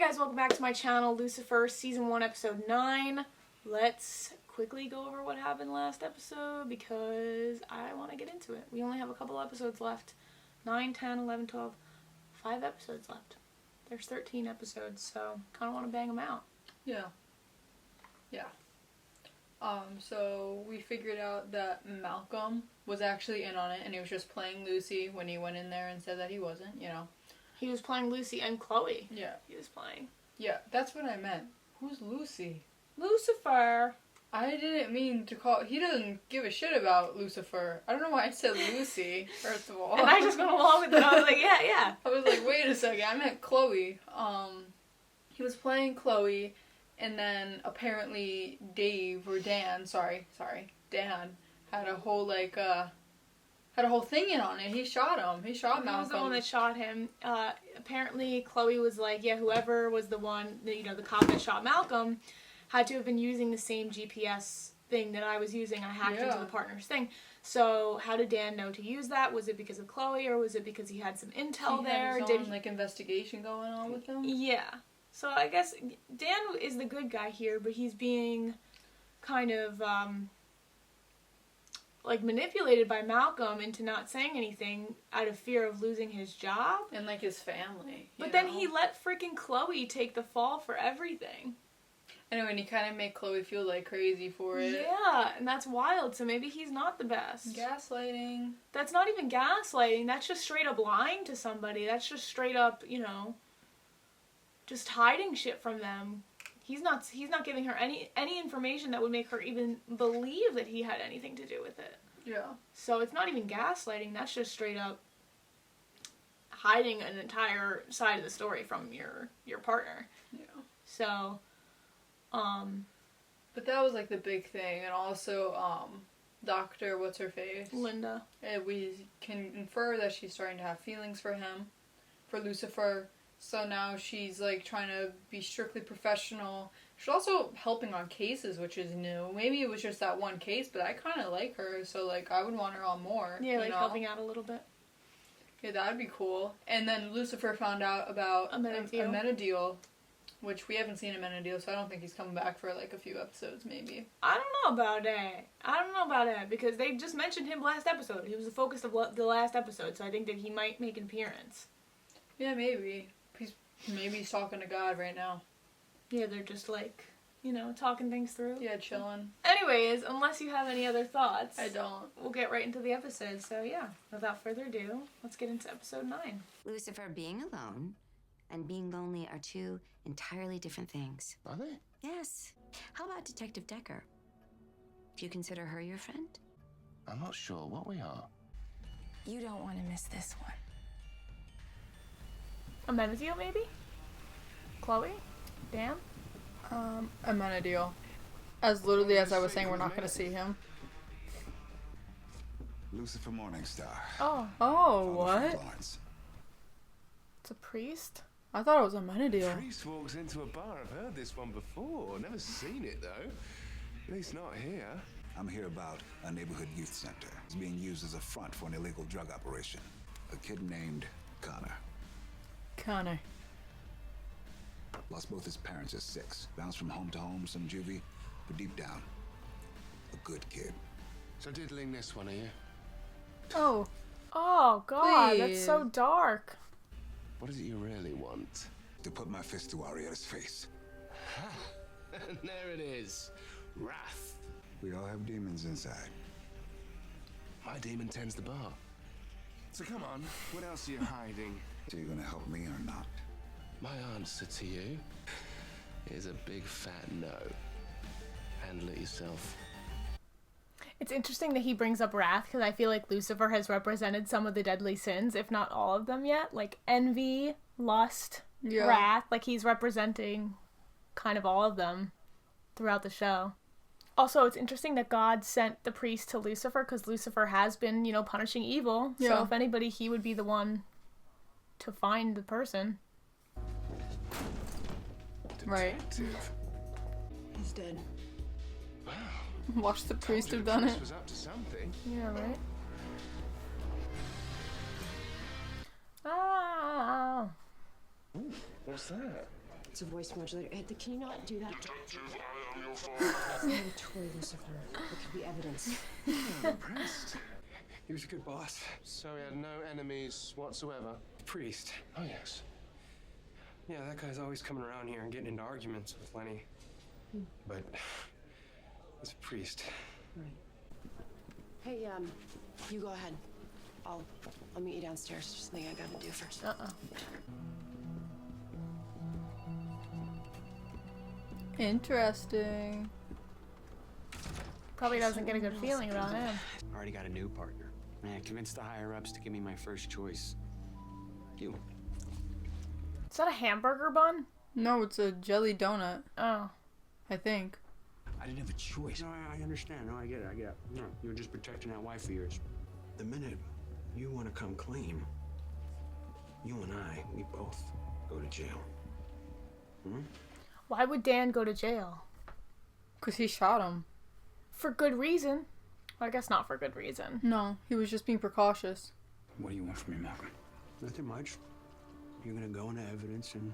guys, welcome back to my channel, Lucifer, Season 1, Episode 9. Let's quickly go over what happened last episode because I want to get into it. We only have a couple episodes left. 9, 10, 11, 12, 5 episodes left. There's 13 episodes, so kind of want to bang them out. Yeah. So we figured out that Malcolm was actually in on it, and he was just playing Lucy when he went in there and said that he wasn't, you know. He was playing Lucy and Chloe. Yeah. He was playing. Yeah, that's what I meant. Who's Lucy? Lucifer. I didn't mean to call... He doesn't give a shit about Lucifer. I don't know why I said Lucy, first of all. And I just went along with it. I was like, yeah. I was like, wait a second. I meant Chloe. He was playing Chloe, and then apparently Dan had a whole, had a whole thing in on it. He shot him. He shot Malcolm. He was the one that shot him. Apparently, Chloe was like, yeah, whoever was the one, the cop that shot Malcolm had to have been using the same GPS thing that I was using. I hacked into the partner's thing. So, how did Dan know to use that? Was it because of Chloe, or was it because he had some intel there? Did his own, investigation going on with him? Yeah. So, I guess Dan is the good guy here, but he's being kind of, manipulated by Malcolm into not saying anything out of fear of losing his job. And, his family. But then he let freaking Chloe take the fall for everything. Anyway, and he kind of made Chloe feel crazy for it. Yeah, and that's wild, so maybe he's not the best. Gaslighting. That's not even gaslighting, that's just straight up lying to somebody. That's just straight up, just hiding shit from them. He's not giving her any information that would make her even believe that he had anything to do with it. Yeah. So it's not even gaslighting, that's just straight up hiding an entire side of the story from your partner. Yeah. So, but that was the big thing, and also Dr. what's her face? Linda. We can infer that she's starting to have feelings for him, for Lucifer. So now she's trying to be strictly professional. She's also helping on cases, which is new. Maybe it was just that one case, but I kind of like her, so I would want her on more. Yeah, helping out a little bit. Yeah, that'd be cool. And then Lucifer found out about a Amenadiel, which we haven't seen Amenadiel, so I don't think he's coming back for a few episodes, maybe. I don't know about that. Because they just mentioned him last episode. He was the focus of the last episode, so I think that he might make an appearance. Yeah, maybe. Maybe he's talking to God right now. Yeah, they're just talking things through. Yeah, chilling. Anyways, unless you have any other thoughts. I don't. We'll get right into the episode. So yeah, without further ado, let's get into episode 9. Lucifer being alone and being lonely are two entirely different things. Are they? Yes. How about Detective Decker? Do you consider her your friend? I'm not sure what we are. You don't want to miss this one. Amenadiel, maybe? Chloe? Dan? Amenadiel. As literally as I was saying, we're not going to see him. Lucifer Morningstar. Oh, what? Florence. It's a priest? I thought it was Amenadiel. Priest walks into a bar. I've heard this one before. Never seen it, though. At least not here. I'm here about a neighborhood youth center. It's being used as a front for an illegal drug operation. A kid named Connor. Connor. Lost both his parents at 6. Bounced from home to home, some juvie. But deep down, a good kid. So diddling this one, are you? Oh. Oh, God, Please. That's so dark. What is it you really want? To put my fist to Arietta's face. And there it is. Wrath. We all have demons inside. My demon tends the bar. So come on, what else are you hiding? So you gonna help me or not? My answer to you is a big fat no. Handle it yourself. It's interesting that he brings up wrath, because I feel like Lucifer has represented some of the deadly sins, if not all of them yet. Envy, lust, wrath. He's representing kind of all of them throughout the show. Also, it's interesting that God sent the priest to Lucifer, because Lucifer has been, punishing evil. Yeah. So if anybody, he would be the one to find the person. Right. Detective. He's dead. Wow. Watch the priest Told you have the done priest it. was up to something. Yeah, right? Ah. Ooh, what's that? It's a voice modulator. Hey, can you not do that? Detective, I am your father. It's not a toy, Lucifer. It could be evidence. I'm impressed. He was a good boss. So he had no enemies whatsoever? Priest. Oh, yes. Yeah, that guy's always coming around here and getting into arguments with Lenny. But he's a priest. Right. Hey, you go ahead. I'll meet you downstairs. There's something I gotta do first. Interesting. Probably doesn't get a good feeling about him. Already got a new partner. Man, convinced the higher-ups to give me my first choice. You. Is that a hamburger bun? No, it's a jelly donut. Oh. I think. I didn't have a choice. No, I understand. No, I get it. No, you were just protecting that wife of yours. The minute you want to come clean, you and I, we both go to jail. Why would Dan go to jail? Because he shot him. For good reason. Well, I guess not for good reason. No, he was just being precautious. What do you want from me, Malcolm? Nothing much. You're gonna go into evidence and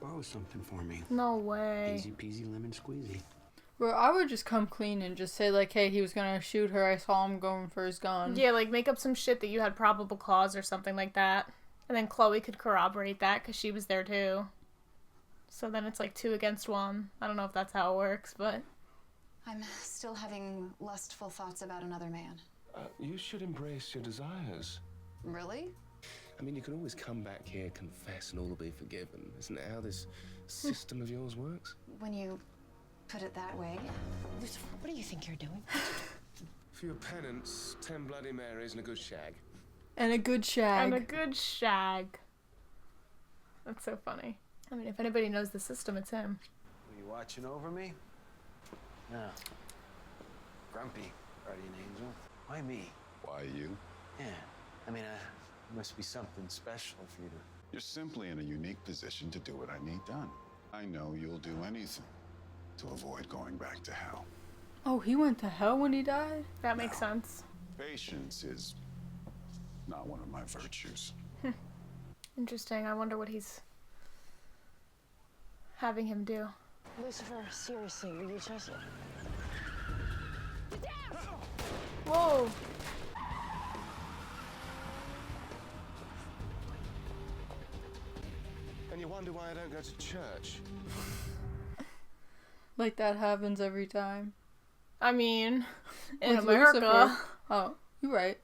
borrow something for me. No way. Easy peasy lemon squeezy. Well, I would just come clean and just say, like, hey, he was gonna shoot her. I saw him going for his gun. Yeah, like, make up some shit that you had probable cause or something like that. And then Chloe could corroborate that because she was there too. So then it's like 2 against 1. I don't know if that's how it works, but... I'm still having lustful thoughts about another man. You should embrace your desires. Really? I mean, you can always come back here, confess, and all will be forgiven. Isn't it how this system of yours works? When you put it that way. Lucifer, what do you think you're doing? For your penance, 10 Bloody Marys and a good shag. And a good shag. And a good shag. That's so funny. I mean, if anybody knows the system, it's him. Were you watching over me? No. Grumpy, guardian angel. Why me? Why you? Yeah. I mean, it must be something special for you to... You're simply in a unique position to do what I need done. I know you'll do anything to avoid going back to hell. Oh, he went to hell when he died? That makes sense. Patience is not one of my virtues. Interesting. I wonder what he's having him do. Lucifer, seriously, will you just... Whoa! And you wonder why I don't go to church. Like that happens every time. I mean, in With America. Lucifer. Oh, you're right.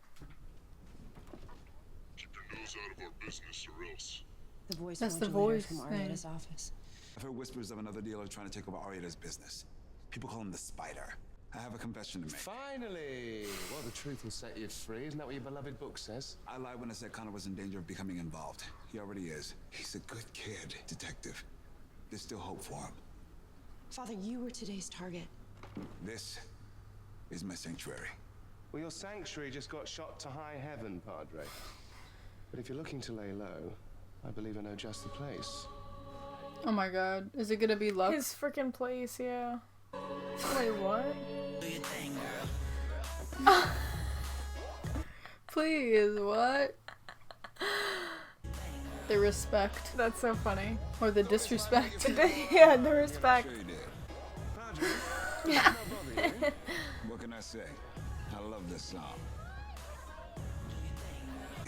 Keep your nose out of our business or else. The voice That's the modulator voice from thing. Arieta's office. I've heard whispers of another dealer trying to take over Arieta's business. People call him the Spider. I have a confession to make. Finally! Well, the truth will set you free. Isn't that what your beloved book says? I lied when I said Connor was in danger of becoming involved. He already is. He's a good kid, detective. There's still hope for him. Father, you were today's target. This is my sanctuary. Well, your sanctuary just got shot to high heaven, Padre. But if you're looking to lay low, I believe I know just the place. Oh my god. Is it gonna be luck? His freaking place, yeah. Wait, what? Please, what? The respect. That's so funny. Or the disrespect. Yeah, the respect. Sure you did. What can I say? I love this song.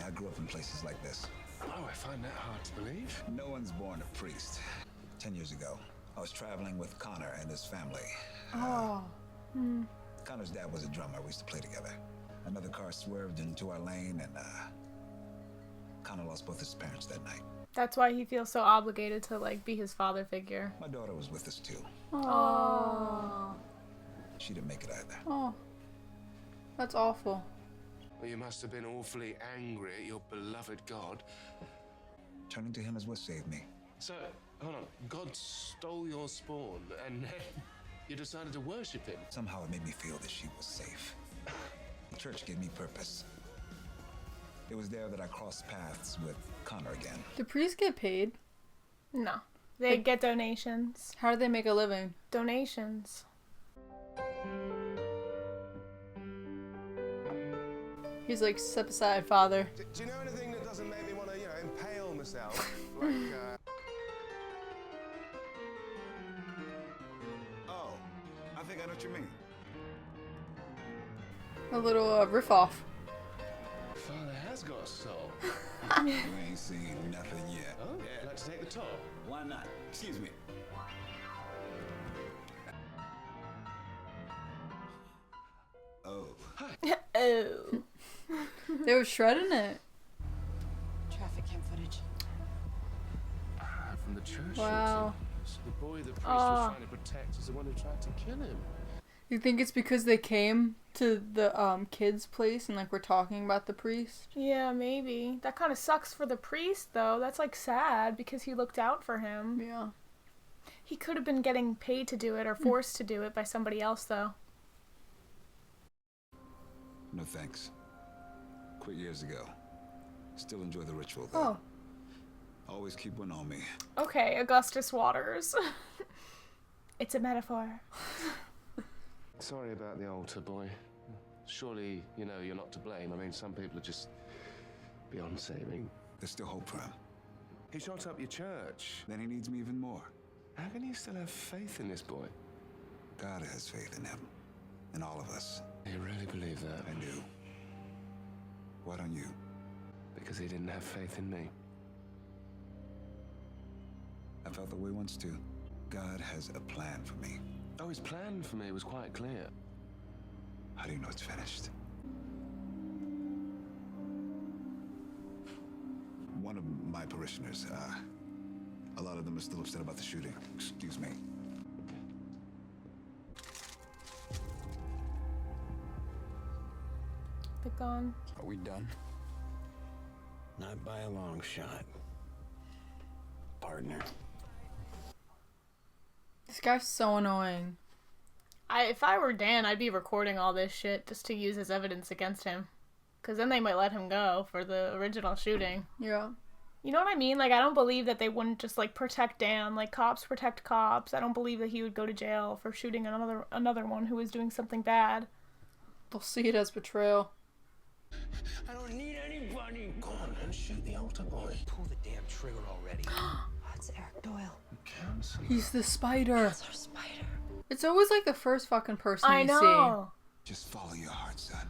I grew up in places like this. Oh, I find that hard to believe. No one's born a priest. 10 years ago, I was traveling with Connor and his family. Oh. Connor's dad was a drummer. We used to play together. Another car swerved into our lane, and Connor lost both his parents that night. That's why he feels so obligated to, like, be his father figure. My daughter was with us, too. Oh. She didn't make it either. Oh. That's awful. Well, you must have been awfully angry at your beloved God. Turning to him is what saved me. So, hold on. God stole your spawn, and then you decided to worship him. Somehow it made me feel that she was safe. The church gave me purpose. It was there that I crossed paths with Connor again. Do priests get paid? No. They get donations. How do they make a living? Donations. He's like, step aside, father. Do you know anything that doesn't make me want to, impale myself? Like, think I know what you mean. A little riff off. Father has got a soul. You ain't seen nothing yet. Oh, yeah. Like to take the top? Why not? Excuse me. Oh. Oh. They were shredding it. Traffic cam footage. From the church. Wow. So the boy the priest was trying to protect is the one who tried to kill him. You think it's because they came to the kid's place and like we're talking about the priest? Yeah, maybe. That kind of sucks for the priest, though. That's like sad because he looked out for him. Yeah. He could have been getting paid to do it or forced to do it by somebody else, though. No thanks. Quit years ago. Still enjoy the ritual, though. Oh. Always keep one on me. Okay, Augustus Waters. It's a metaphor. Sorry about the altar, boy. Surely, you know, you're not to blame. I mean, some people are just beyond saving. There's still hope for him. He shot up your church. Then he needs me even more. How can you still have faith in this boy? God has faith in him. In all of us. You really believe that? I do. Why don't you? Because he didn't have faith in me. I felt the way once too. God has a plan for me. Oh, his plan for me was quite clear. How do you know it's finished? One of my parishioners, a lot of them are still upset about the shooting. Excuse me. The gun. Are we done? Not by a long shot. Partner. This guy's so annoying. If I were Dan, I'd be recording all this shit just to use as evidence against him. Because then they might let him go for the original shooting. Yeah. You know what I mean? Like, I don't believe that they wouldn't just, like, protect Dan. Like, cops protect cops. I don't believe that he would go to jail for shooting another one who was doing something bad. They'll see it as betrayal. I don't need anybody. Go on and shoot the altar boy. Pull the damn trigger already. That's Eric Doyle. He's the spider. That's our spider. It's always like the first fucking person I you know. Just follow your heart, son.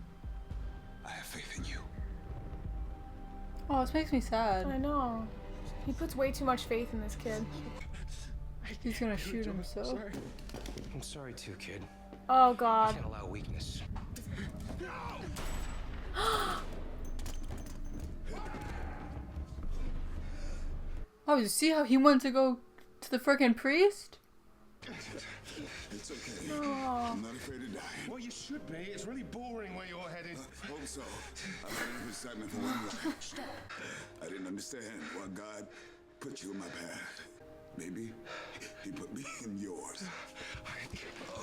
I have faith in you. see. Oh, this makes me sad. I know. He puts way too much faith in this kid. He's gonna shoot himself. Sorry. I'm sorry too, kid. Oh, I God. can't allow weakness. Oh, you see how he went to go to the frickin' priest? It's okay. No. I'm not afraid of dying. Well, you should be. It's really boring where you're headed. Hope so. I made an excitement for one life. Stop. I didn't understand why God put you in my path. Maybe he put me in yours.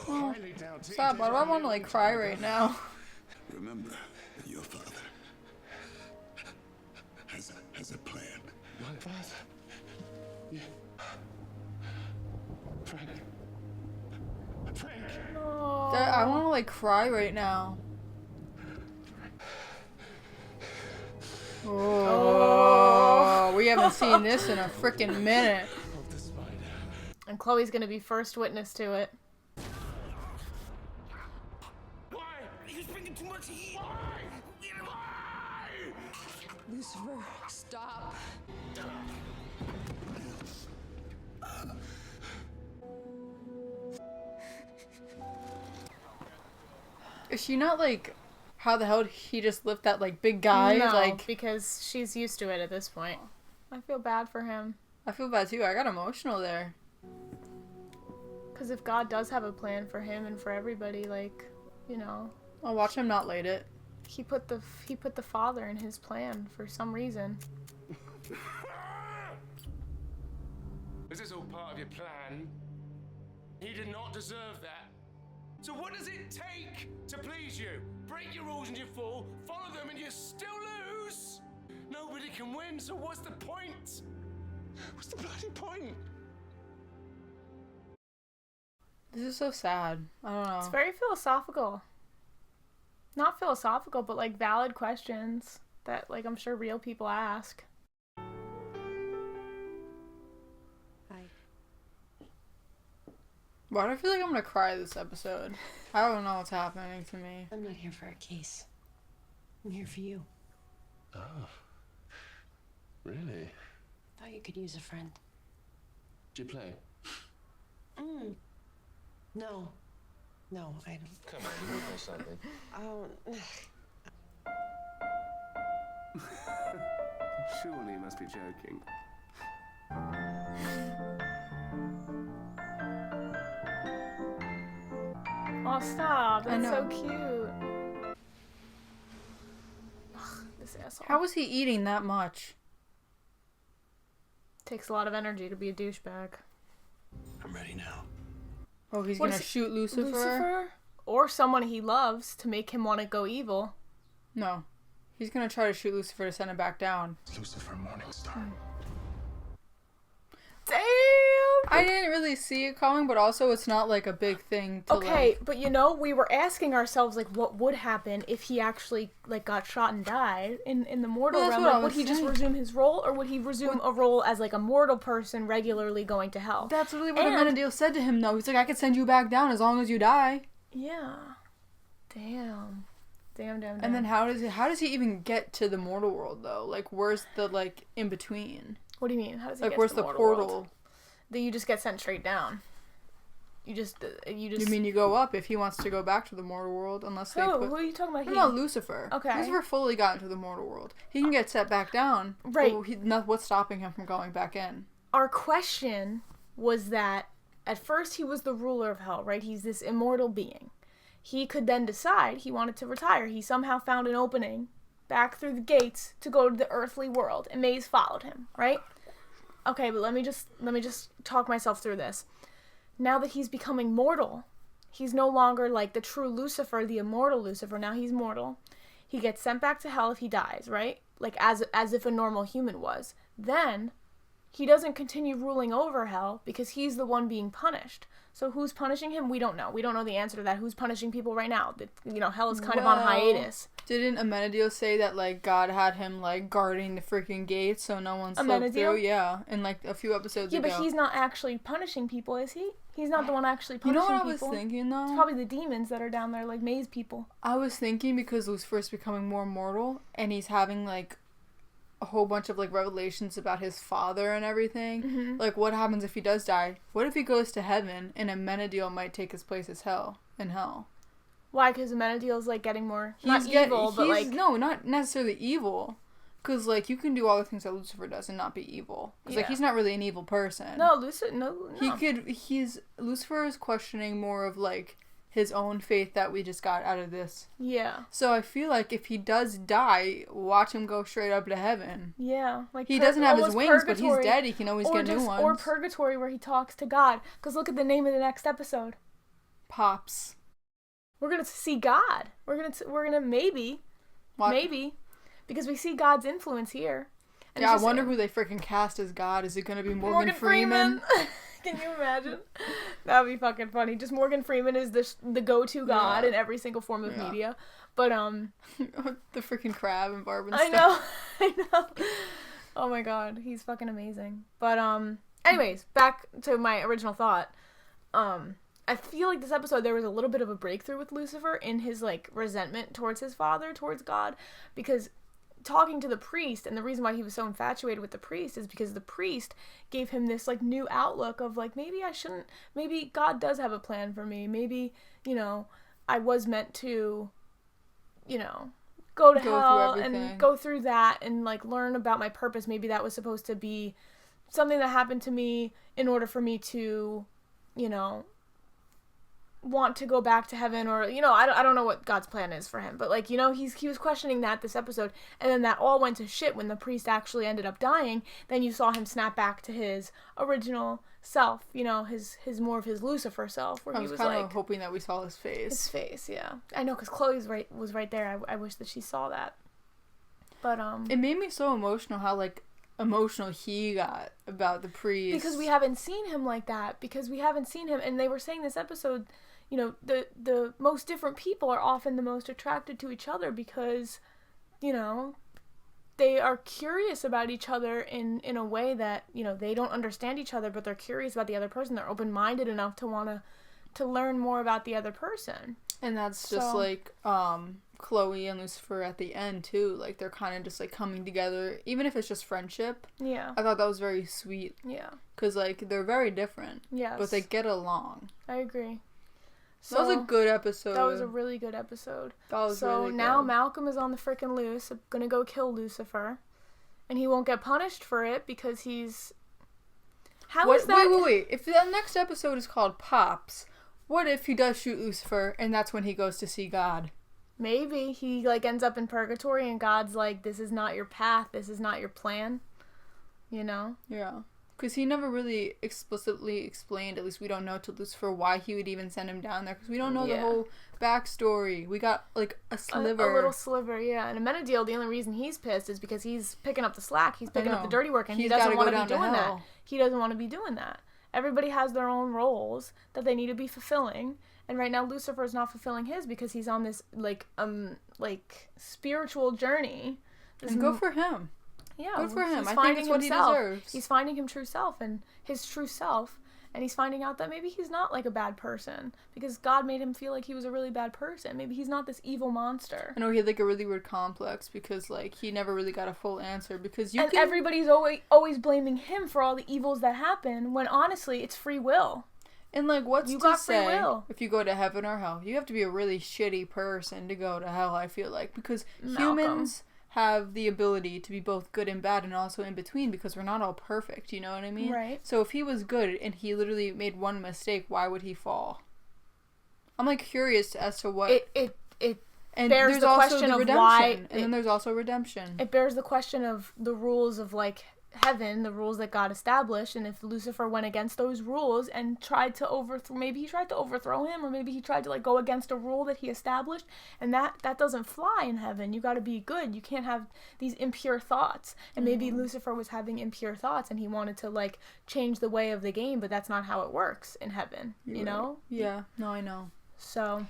Oh, stop. Why do I want to, like, cry right now? Remember, your father has a plan. My father? Yeah. Frank. Frank! I want to, like, cry right now. Oh, we haven't seen this in a freaking minute. And Chloe's gonna be first witness to it. Why? He's bringing too much heat. Why? Lucifer, stop. Is she not like, how the hell did he just lift that like big guy? No, like, because she's used to it at this point. I feel bad for him. I feel bad too. I got emotional there. Because if God does have a plan for him and for everybody, like, you know, I'll watch him not late it. he put the father in his plan for some reason. Is this all part of your plan? He did not deserve that. So what does it take to please you? Break your rules and you fall, follow them and you still lose? Nobody can win, so what's the point? What's the bloody point? This is so sad. I don't know. It's very philosophical. Not philosophical, but like valid questions that like I'm sure real people ask. Why do I feel like I'm gonna cry this episode? I don't know what's happening to me. I'm not here for a case. I'm here for you. Oh. Really? Thought you could use a friend. Do you play? No. No, I don't. Come on, you know something. Surely you must be joking. Oh, stop. I That's know. so cute. Ugh, this asshole. How was he eating that much? Takes a lot of energy to be a douchebag. I'm ready now. Oh, he's What gonna is it? shoot Lucifer? Lucifer? Or someone he loves to make him want to go evil. No. He's gonna try to shoot Lucifer to send him back down. Lucifer Morningstar. Damn! I didn't really see it coming, but also it's not like a big thing to Okay, but you know, we were asking ourselves, like, what would happen if he actually, like, got shot and died in the mortal Well, that's realm? what I Like, would was he just saying. resume his role, or would he resume a role as, like, a mortal person regularly going to hell? That's really what And- Amenadiel said to him, though. He's like, I could send you back down as long as you die. Yeah. Damn. Damn. And then how does he even get to the mortal world, though? Like, where's the, like, in between? What do you mean? How does he Like, get where's to the the mortal portal? world? That you just get sent straight down. You mean you go up if he wants to go back to the mortal world, unless they put... Who are you talking about? No, Lucifer. Okay. Lucifer fully got into the mortal world. He can get set back down. Right. What's stopping him from going back in? Our question was that at first he was the ruler of hell, right? He's this immortal being. He could then decide he wanted to retire. He somehow found an opening back through the gates to go to the earthly world, and Maze followed him, right? Okay, but let me just talk myself through this. Now that he's becoming mortal, he's no longer like the true Lucifer, the immortal Lucifer. Now he's mortal. He gets sent back to hell if he dies, right? Like as if a normal human was. Then he doesn't continue ruling over hell because he's the one being punished. So who's punishing him? We don't know. We don't know the answer to that. Who's punishing people right now? Hell is kind of on hiatus. Didn't Amenadiel say that, like, God had him, like, guarding the freaking gates so no one slipped through? Yeah, in, like, a few episodes ago. Yeah, but he's not actually punishing people, is he? He's not the one actually punishing people. You know what I was thinking, though? It's probably the demons that are down there, like maze people. I was thinking because Lucifer's becoming more mortal, and he's having, like, a whole bunch of, like, revelations about his father and everything. Mm-hmm. Like, what happens if he does die? What if he goes to heaven, and Amenadiel might take his place as hell? Why? Because Amenadiel's, like, getting more... No, not necessarily evil. Because, like, you can do all the things that Lucifer does and not be evil. Because, like, he's not really an evil person. No, No. Lucifer is questioning more of, like, his own faith that we just got out of this. Yeah. So I feel like if he does die, watch him go straight up to heaven. Yeah. Like he doesn't have his wings, but he's dead. He can always get new ones. Or purgatory, where he talks to God. Because look at the name of the next episode. Pops. We're gonna see God. We're gonna maybe, because we see God's influence here. And yeah, I wonder who they freaking cast as God. Is it gonna be Morgan Freeman? Can you imagine? That would be fucking funny. Just Morgan Freeman is the go-to God in every single form of media. But the freaking crab and Barb and I stuff. know. Oh my god, he's fucking amazing. But anyways, back to my original thought. I feel like this episode there was a little bit of a breakthrough with Lucifer in his like resentment towards his father, towards God, because talking to the priest, and the reason why he was so infatuated with the priest is because the priest gave him this like new outlook of like, maybe God does have a plan for me. Maybe, I was meant to, go to hell and go through that and like learn about my purpose. Maybe that was supposed to be something that happened to me in order for me to, want to go back to heaven, or I don't know what God's plan is for him, but like he was questioning that this episode, and then that all went to shit when the priest actually ended up dying. Then you saw him snap back to his original self, his more of his Lucifer self, where I he was kind like of hoping that we saw his face. Yeah, I know, because Chloe was right there. I wish that she saw that, but it made me so emotional how like emotional he got about the priest, because we haven't seen him like that, and they were saying this episode, the most different people are often the most attracted to each other because, they are curious about each other in a way that, you know, they don't understand each other, but they're curious about the other person. They're open-minded enough to want to learn more about the other person. And that's just like Chloe and Lucifer at the end too. Like they're kind of just like coming together, even if it's just friendship. Yeah. I thought that was very sweet. Yeah. Because like they're very different. Yes. But they get along. I agree. So, that was a good episode. That was a really good episode. That was so really good. Now Malcolm is on the frickin' loose, gonna go kill Lucifer, and he won't get punished for it because he's. Wait. If the next episode is called Pops, what if he does shoot Lucifer and that's when he goes to see God? Maybe he like ends up in purgatory and God's like, "This is not your path. This is not your plan." You know? Yeah. Because he never really explicitly explained, at least we don't know to Lucifer, why he would even send him down there. Because we don't know the whole backstory. We got, like, a sliver. A little sliver, yeah. And Amenadiel, the only reason he's pissed is because he's picking up the slack. He's picking up the dirty work, and he doesn't want to be doing that. He doesn't want to be doing that. Everybody has their own roles that they need to be fulfilling. And right now, Lucifer's not fulfilling his because he's on this, like spiritual journey. And go for him. Yeah, good for him. I think it's what he deserves. He's finding his true self, and he's finding out that maybe he's not like a bad person because God made him feel like he was a really bad person. Maybe he's not this evil monster. I know he had like a really weird complex because like he never really got a full answer because everybody's always blaming him for all the evils that happen when honestly it's free will. And like what's you to got say free will. If you go to heaven or hell? You have to be a really shitty person to go to hell, I feel like, because humans have the ability to be both good and bad and also in between because we're not all perfect, you know what I mean? Right. So if he was good and he literally made one mistake, why would he fall? I'm like curious as to what it and bears there's the also question the of redemption, why and then there's also redemption. It bears the question of the rules of like heaven, the rules that God established, and if Lucifer went against those rules and tried to maybe he tried to overthrow him, or maybe he tried to like go against a rule that he established, and that doesn't fly in heaven. You got to be good. You can't have these impure thoughts. And maybe Lucifer was having impure thoughts and he wanted to like change the way of the game, but that's not how it works in heaven. You know? Yeah. No, I know. So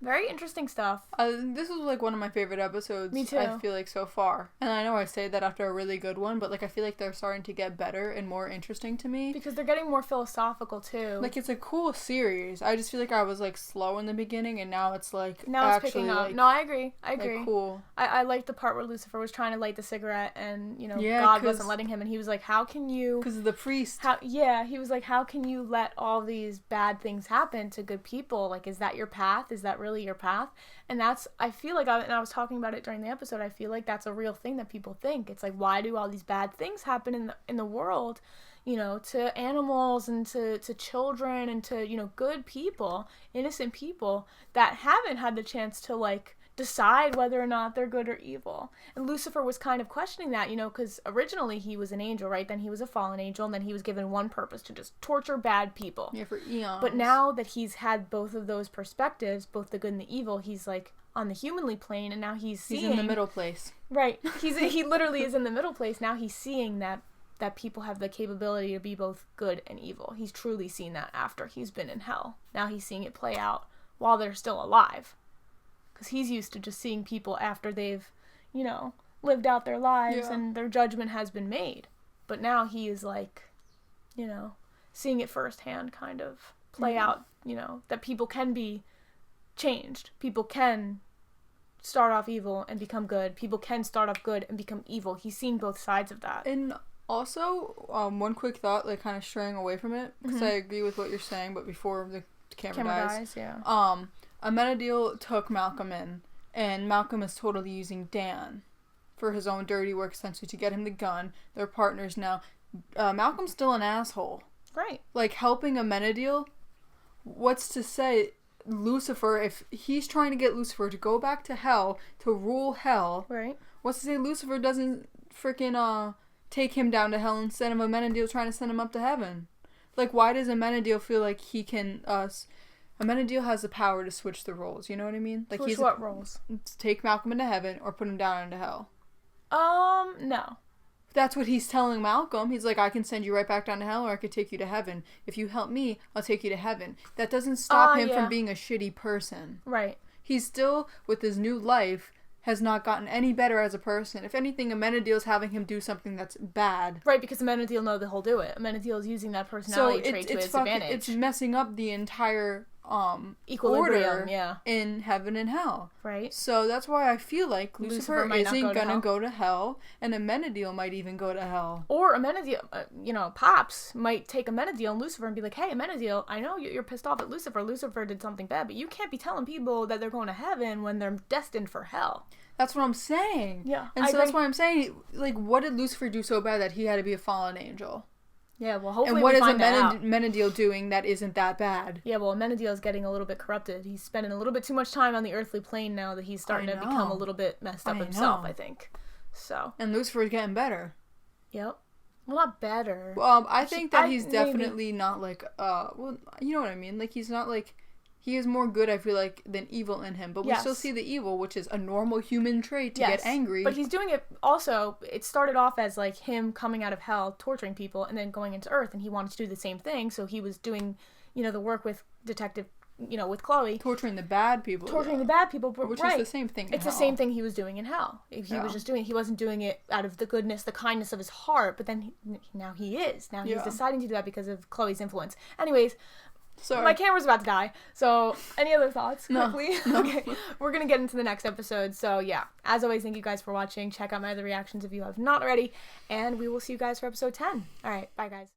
very interesting stuff. This was like one of my favorite episodes. Me too. I feel like so far, and I know I say that after a really good one, but like I feel like they're starting to get better and more interesting to me because they're getting more philosophical too. Like it's a cool series. I just feel like I was like slow in the beginning, and now it's like it's picking up. Like, no, I agree. Like, cool. I liked the part where Lucifer was trying to light the cigarette, and you know yeah, God wasn't letting him, and he was like, "How can you?" Because of the priest. He was like, "How can you let all these bad things happen to good people? Like, is that your path? Is that really your path?" And that's, I feel like, and I was talking about it during the episode, I feel like that's a real thing that people think. It's like, why do all these bad things happen in the world, you know, to animals and to children and to, you know, good people, innocent people that haven't had the chance to, like, decide whether or not they're good or evil. And Lucifer was kind of questioning that, you know, because originally he was an angel, right? Then he was a fallen angel, and then he was given one purpose, to just torture bad people. Yeah, for eons. But now that he's had both of those perspectives, both the good and the evil, he's like on the humanly plane, and now he's seeing... He's in the middle place. Right. He literally is in the middle place. Now he's seeing that people have the capability to be both good and evil. He's truly seen that after he's been in hell. Now he's seeing it play out while they're still alive. Because he's used to just seeing people after they've, you know, lived out their lives and their judgment has been made. But now he is like, you know, seeing it firsthand kind of play out, you know, that people can be changed. People can start off evil and become good. People can start off good and become evil. He's seen both sides of that. And also, one quick thought, like kind of straying away from it, because I agree with what you're saying, but before the camera dies. Amenadiel took Malcolm in, and Malcolm is totally using Dan for his own dirty work, essentially, to get him the gun. They're partners now. Malcolm's still an asshole. Right. Like, helping Amenadiel, what's to say Lucifer, if he's trying to get Lucifer to go back to hell, to rule hell, right? What's to say Lucifer doesn't freaking take him down to hell instead of Amenadiel trying to send him up to heaven? Like, why does Amenadiel feel like he can... Amenadiel has the power to switch the roles, you know what I mean? Like, switch what roles? Take Malcolm into heaven or put him down into hell. No. That's what he's telling Malcolm. He's like, I can send you right back down to hell, or I could take you to heaven. If you help me, I'll take you to heaven. That doesn't stop him from being a shitty person. Right. He's still, with his new life, has not gotten any better as a person. If anything, Amenadiel's having him do something that's bad. Right, because Amenadiel know that he'll do it. Amenadiel is using that personality trait to his advantage. It's messing up the entire equilibrium, order in heaven and hell. Right. So that's why I feel like Lucifer isn't gonna go to hell, and Amenadiel might even go to hell. Or Amenadiel, Pops might take Amenadiel and Lucifer and be like, hey, Amenadiel, I know you're pissed off at Lucifer. Lucifer did something bad, but you can't be telling people that they're going to heaven when they're destined for hell. That's what I'm saying. Yeah. And so that's why I'm saying, like, what did Lucifer do so bad that he had to be a fallen angel? Yeah, well, hopefully and what we is find that out. Amenadiel doing that isn't that bad? Yeah, well, Amenadiel is getting a little bit corrupted. He's spending a little bit too much time on the earthly plane now that he's starting to become a little bit messed up himself, I think. So. And Lucifer's getting better. Yep. Well, not better. I think that he's definitely not like, well, you know what I mean? Like, he's not like, he is more good, I feel like, than evil in him. But we still see the evil, which is a normal human trait to get angry. But he's doing it also, it started off as like him coming out of hell, torturing people, and then going into Earth, and he wanted to do the same thing. So he was doing, the work with Detective, with Chloe. Torturing the bad people. But which is the same thing in It's hell. the same thing he was doing in hell. He wasn't doing it out of the goodness, the kindness of his heart, but then now he is. Now he's deciding to do that because of Chloe's influence. Anyways, sorry. My camera's about to die. So, any other thoughts quickly? No. Okay. We're going to get into the next episode. So, yeah. As always, thank you guys for watching. Check out my other reactions if you have not already. And we will see you guys for episode 10. All right. Bye, guys.